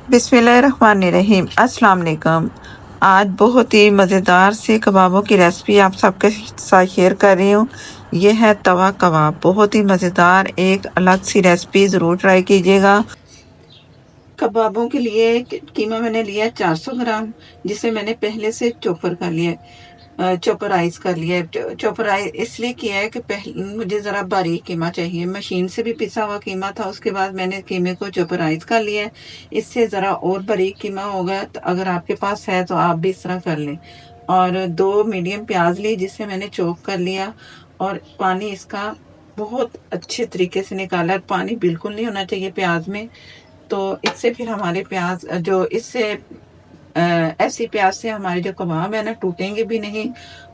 बिस्मिल्लाहिर्रहमानिर्रहीम। अस्सलाम वालेकुम। आज बहुत ही मज़ेदार से कबाबों की रेसिपी आप सबके साथ शेयर कर रही हूँ। ये है तवा कबाब, बहुत ही मज़ेदार एक अलग सी रेसिपी, ज़रूर ट्राई कीजिएगा। कबाबों के लिए कीमा मैंने लिया है 400 ग्राम, जिसे मैंने पहले से चॉपर कर लिया है, चॉपराइज कर लिया है। चॉपराइज इसलिए किया है कि पहले मुझे ज़रा बारीक कीमा चाहिए। मशीन से भी पिसा हुआ कीमा था, उसके बाद मैंने कीमे को चॉपराइज कर लिया है। इससे ज़रा और बारीक कीमा होगा, तो अगर आपके पास है तो आप भी इस तरह कर लें। और 2 मीडियम प्याज ली, जिसे मैंने चॉप कर लिया, और पानी इसका बहुत अच्छे तरीके से निकाला। पानी बिल्कुल नहीं होना चाहिए प्याज में, तो इससे फिर हमारे प्याज जो इससे ऐसी प्याज से हमारे जो कबाब है ना, टूटेंगे भी नहीं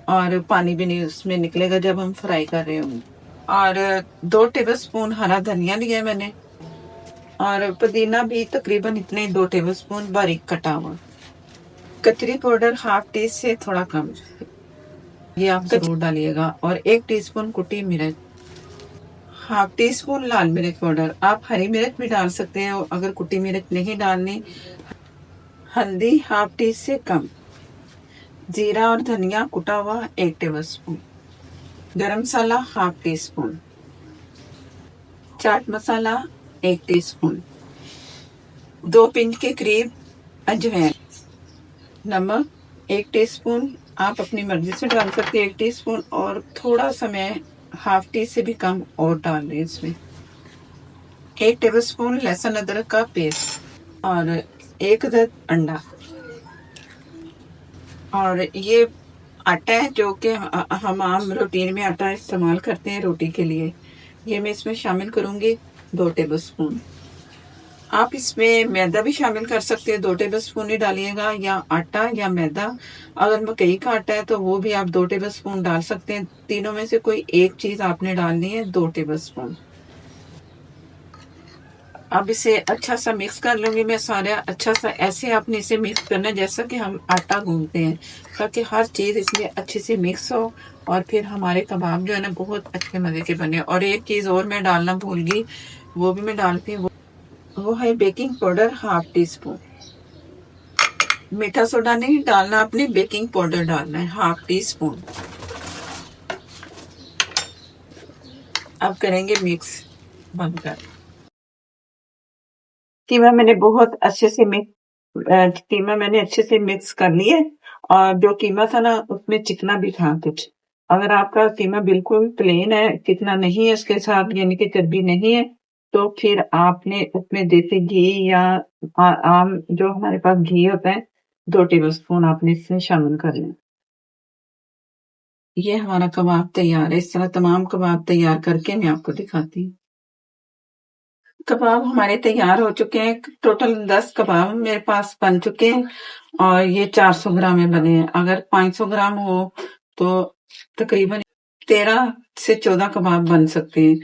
और पानी भी नहीं उसमें निकलेगा जब हम फ्राई कर रहे होंगे। और 2 टेबलस्पून हरा धनिया लिया है मैंने, और पुदीना भी तकरीबन इतने 2 टेबलस्पून बारीक कटा हुआ। कचरी पाउडर हाफ टी से थोड़ा कम, ये आप जरूर डालिएगा। और 1 टीस्पून कुटी मिर्च, हाफ टी स्पून लाल मिर्च पाउडर। आप हरी मिर्च भी डाल सकते हैं अगर कुटी मिर्च नहीं डालनी। हल्दी हाफ टी से कम, जीरा और धनिया कुटा हुआ 1 टेबलस्पून, गरम मसाला half tea spoon, chaat masala 1 teaspoon, 2 pinch के करीब अजवाइन, नमक 1 टीस्पून, आप अपनी मर्जी से डाल सकते हैं 1 टीस्पून, और थोड़ा सा मैं हाफ टी से भी कम और डाल रही हूँ इसमें। 1 टेबलस्पून लहसुन अदरक का पेस्ट, और 1 अदद अंडा। और ये आटा है जो कि हम आम रूटीन में आटा इस्तेमाल करते हैं रोटी के लिए। ये मैं इसमें शामिल करूंगी 2 टेबलस्पून। आप इसमें मैदा भी शामिल कर सकते हैं, 2 टेबलस्पून ही डालिएगा, या आटा या मैदा। अगर मकई का आटा है तो वो भी आप 2 टेबलस्पून डाल सकते हैं। तीनों में से कोई एक चीज आपने डालनी है, 2 टेबलस्पून। अब इसे अच्छा सा मिक्स कर लूंगी मैं सारा। अच्छा सा ऐसे आपने इसे मिक्स करना है जैसा कि हम आटा गूंथते हैं, ताकि हर चीज इसमें अच्छे से मिक्स हो, और फिर हमारे कबाब जो है ना बहुत अच्छे मजे के बने। और एक चीज और मैं डालना भूल गई, वो भी मैं डालती हूँ, वो है baking powder half tea spoon. मीठा सोडा नहीं डालना, आपने बेकिंग पाउडर डालना है हाफ टी स्पून। अब करेंगे मिक्स बंद कर। कीमा मैंने बहुत अच्छे से कीमा मैंने अच्छे से मिक्स कर लिए, और जो कीमा था ना उसमें चिकना भी था कुछ। अगर आपका कीमा बिल्कुल प्लेन है, चिकना नहीं है इसके साथ, यानी कि चर्बी नहीं है, तो फिर आपने उसमें देसी घी या आम जो हमारे पास घी होता है, 2 टेबलस्पून आपने इसमें शामिल कर लें। ये हमारा कबाब तैयार है। इस तरह तमाम कबाब तैयार करके मैं आपको दिखाती हूँ। कबाब हमारे तैयार हो चुके हैं। टोटल 10 कबाब मेरे पास बन चुके हैं, और ये 400 ग्राम में बने हैं। अगर 500 ग्राम हो तो तकरीबन 13 से 14 कबाब बन सकते हैं।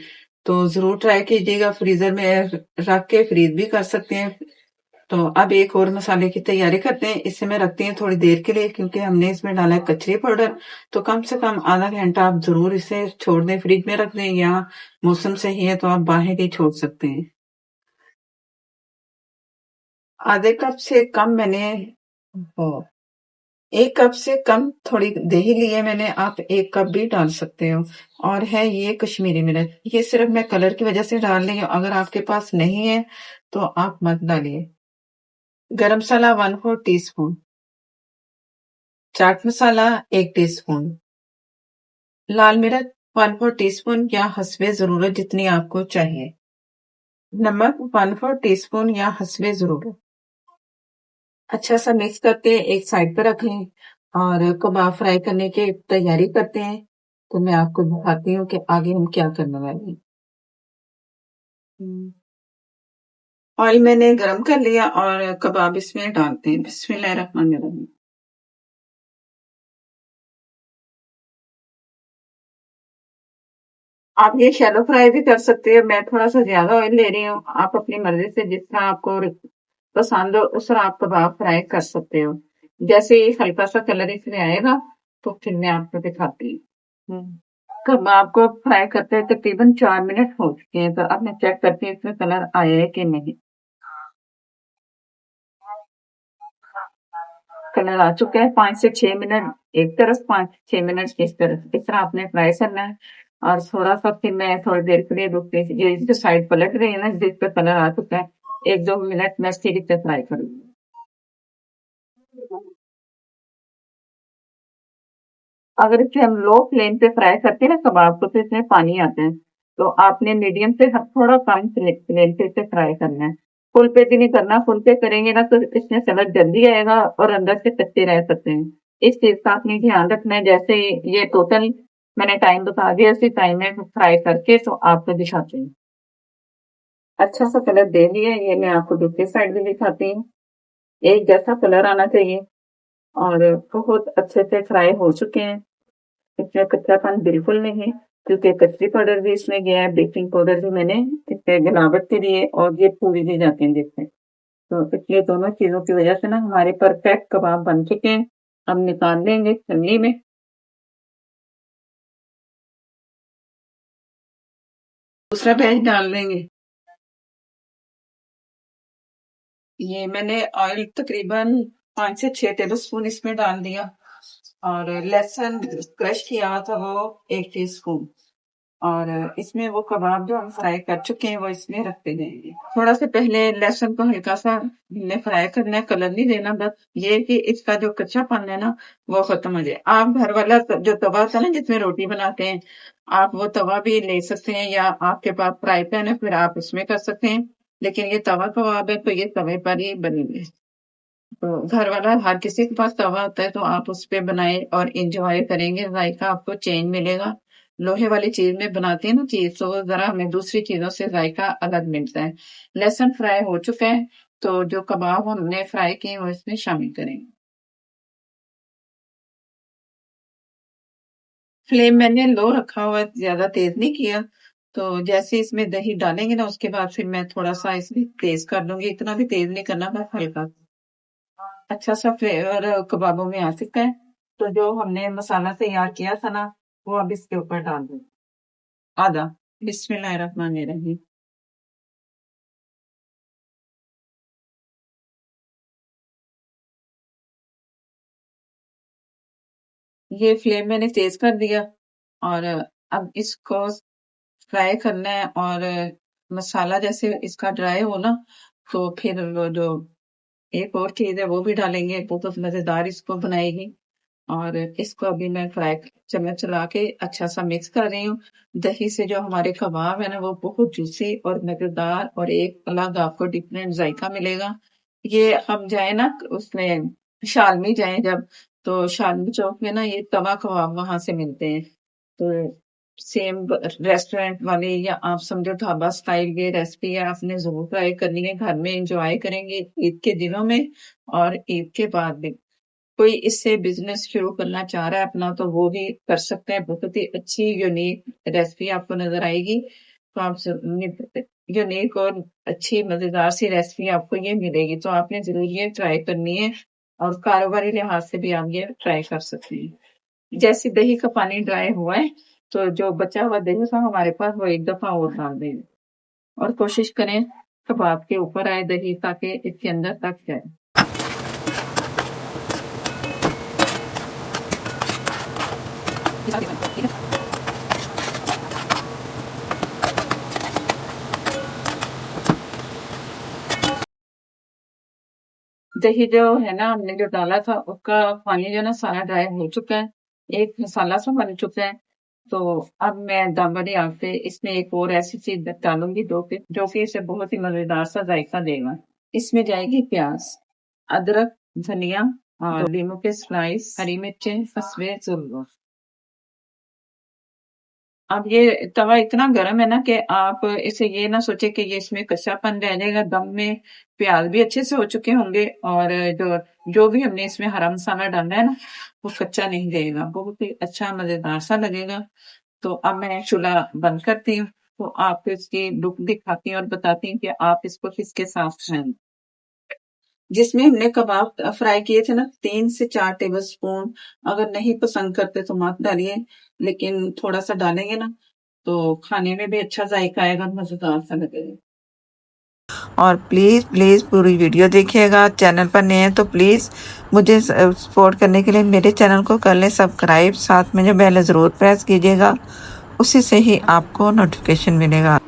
तो जरूर ट्राई कीजिएगा। फ्रीजर में रख के फ्रीज भी कर सकते हैं। तो अब एक और मसाले की तैयारी करते हैं। इसे मैं रखती हूँ थोड़ी देर के लिए, क्योंकि हमने इसमें डाला है कचरी पाउडर। तो कम से कम आधा घंटा आप जरूर इसे छोड़ दें, फ्रिज में रख दें, या मौसम सही है तो आप बाहर ही छोड़ सकते हैं। आधे कप से कम मैंने, वो 1 कप से कम थोड़ी दही ली है मैंने, आप 1 कप भी डाल सकते हो। और है ये कश्मीरी मिर्च, ये सिर्फ मैं कलर की वजह से डाल रही हूँ, अगर आपके पास नहीं है तो आप मत डालिए। गरम मसाला 1/4 टीस्पून, चाट मसाला 1 टीस्पून, लाल मिर्च 1/4 टीस्पून या हस्बे जरूरत जितनी आपको चाहिए, नमक 1/4 टीस्पून या हस्बे जरूरत। अच्छा सा मिक्स करके एक साइड पर रख लें, और कबाब फ्राई करने की तैयारी करते हैं। तो मैं आपको दिखाती हूँ कि आगे हम क्या करने वाले हैं। ऑयल मैंने गरम कर लिया, और कबाब इसमें डालते हैं। बिस्मिल्लाहिर्रहमानिर्रहीम। आप ये शैलो फ्राई भी कर सकते हो। मैं थोड़ा सा ज्यादा ऑयल ले रही हूँ, आप अपनी मर्जी से जिस तरह आपको पसंद हो उस तरह आप कबाब फ्राई कर सकते हो। जैसे ही हल्का सा कलर इसमें आएगा तो फिर मैं आपको दिखाती हूँ। कबाब को फ्राई करते हैं तकरीबन 4 मिनट हो चुके हैं। तो अब मैं चेक करती हूँ इसमें कलर आया है कि नहीं। कलर आ चुका है। 5 से 6 मिनट एक तरफ, 5 6 मिनट इस तरफ, इस तरह आपने फ्राई करना है। और थोड़ा सा फिर मैं थोड़ी देर के लिए रुकती, ये जो साइड पलट रही है ना, जिस पे कलर आ चुका है, 1 2 मिनट मैं फिर इसे फ्राई करूंगी। अगर इसे हम लो फ्लेम पे फ्राई करते हैं ना कबाब को, तो इसमें पानी आता है। तो आपने मीडियम से थोड़ा कम फ्लेम पे इसे फ्राई करना है। फुल पे भी नहीं करना, फुल पे करेंगे ना तो इसमें कलर जल्दी आएगा और अंदर से कच्चे रह सकते हैं। इस चीज का आपने ध्यान रखना है। जैसे ये टोटल मैंने टाइम बता दिया, इसी टाइम में फ्राई करके तो आपको दिखाते हैं। अच्छा सा कलर दे दिया, ये मैं आपको दूसरी साइड भी दिखाती हूँ। एक जैसा कलर आना चाहिए और बहुत अच्छे से फ्राई हो चुके हैं। इसमें कच्चापन बिल्कुल नहीं है, क्योंकि कच्ची पाउडर भी इसमें गया है, बेकिंग पाउडर भी मैंने इसमें गिलावट के लिए, और ये पूरी भी जाते हैं जिससे। तो ये दोनों चीजों की वजह से ना हमारे परफेक्ट कबाब बन चुके हैं। अब निकाल लेंगे छलनी में। दूसरा बैच डाल देंगे। ये मैंने ऑयल तकरीबन 5 से 6 टेबल स्पून इसमें डाल दिया, और लहसुन क्रश किया था वो 1 टीस्पून। और इसमें वो कबाब जो हम फ्राई कर चुके हैं वो इसमें रखते जाएंगे। थोड़ा सा पहले लहसुन को हल्का सा हमने फ्राई करना है, कलर नहीं देना, बस ये कि इसका जो कच्चापन है ना वो खत्म हो जाए। आप घर वाला जो तवा होता है ना जिसमें रोटी बनाते हैं, आप वो तवा भी ले सकते हैं, या आपके पास फ्राई पैन है फिर आप उसमें कर सकते हैं। लेकिन ये तवा कबाब है तो ये तवे पर ही बनेंगे। तो घर वाला हर किसी के पास तवा होता है तो आप उस पे बनाए और इंजॉय करेंगे, जायका आपको चेंज मिलेगा। लोहे वाली चीज में बनाते हैं ना चीज, तो जरा हमें दूसरी चीजों से जायका अलग मिलता है। लहसुन फ्राई हो चुका है, तो जो कबाब हमने फ्राई किए वो इसमें शामिल करेंगे। फ्लेम मैंने लो रखा हुआ है, ज्यादा तेज नहीं किया। तो जैसे इसमें दही डालेंगे ना उसके बाद फिर मैं थोड़ा सा इसमें तेज कर दूंगी, इतना भी तेज नहीं करना, बस हल्का। अच्छा सा फ्लेवर कबाबों में आ चुका है। तो जो हमने मसाला तैयार किया था ना, वो अब इसके ऊपर डाल दो, आधा। बिस्मिल्लाहिर्रहमानिर्रहीम। ये फ्लेम मैंने तेज कर दिया, और अब इसको फ्राई करना है। और मसाला जैसे इसका ड्राई हो ना, तो फिर वो जो एक और चीज है वो भी डालेंगे, बहुत मजेदार इसको बनाएगी। और इसको अभी मैं फ्राई चम्मच चला के अच्छा सा मिक्स कर रही हूँ। दही से जो हमारे कबाब है ना वो बहुत जूसी और मजेदार, और एक अलग आपको डिफरेंट जायका मिलेगा। ये हम जाए ना उसमें, शालमी जाए जब, तो शालमी चौक में ना ये तवा कबाब वहां से मिलते हैं। तो सेम रेस्टोरेंट वाले, या आप समझो ढाबा स्टाइल ये रेसिपी है, आपने जरूर ट्राई करनी है। घर में एंजॉय करेंगे ईद के दिनों में और ईद के बाद भी। कोई इससे बिजनेस शुरू करना चाह रहा है अपना, तो वो भी कर सकते हैं। बहुत ही अच्छी यूनिक रेसिपी आपको नजर आएगी। तो आप यूनिक और अच्छी मजेदार सी रेसिपी आपको ये मिलेगी, तो आपने जरूर ये ट्राई करनी है। और कारोबारी लिहाज से भी आप ये ट्राई कर सकते हैं। जैसे दही का पानी ड्राई हुआ है, तो जो बचा हुआ दही था हमारे पास वो एक दफा और डाल दें, और कोशिश करें कबाब के ऊपर आए दही, ताकि इसके अंदर तक जाए। दही जो है ना हमने जो डाला था उसका पानी जो ना सारा ड्राई हो चुका है, एक मसाला सा बन चुका है। तो अब मैं दम वाली आंच पे इसमें एक और ऐसी चीज डालूंगी जो कि इसे बहुत ही मजेदार सा जायका देगा। इसमें जाएगी प्याज, अदरक, धनिया, और नींबू के स्लाइस, हरी मिर्चें, कस्बे, जुल्फ। अब ये तवा इतना गर्म है ना कि आप इसे ये ना सोचे कि ये इसमें कच्चापन रह जाएगा। दम में प्याज भी अच्छे से हो चुके होंगे, और जो जो भी हमने इसमें हरा मसाला डाला है ना वो कच्चा नहीं रहेगा, बहुत ही अच्छा मजेदार सा लगेगा। तो अब मैं चूल्हा बंद करती हूँ, तो आपको इसकी लुक दिखाती हूँ और बताती हूँ कि आप इसको किसके साथ खाएं। जिसमें हमने कबाब फ्राई किए थे ना, 3 से 4 टेबल स्पून। अगर नहीं पसंद करते तो मत डालिए, लेकिन थोड़ा सा डालेंगे ना तो खाने में भी अच्छा जायका आएगा, मजेदार सा लगेगा। और प्लीज़ प्लीज़ पूरी वीडियो देखिएगा। चैनल पर नए हैं तो प्लीज़ मुझे सपोर्ट करने के लिए मेरे चैनल को कर लें सब्सक्राइब, साथ में जो बेल ज़रूर प्रेस कीजिएगा, उसी से ही आपको नोटिफिकेशन मिलेगा।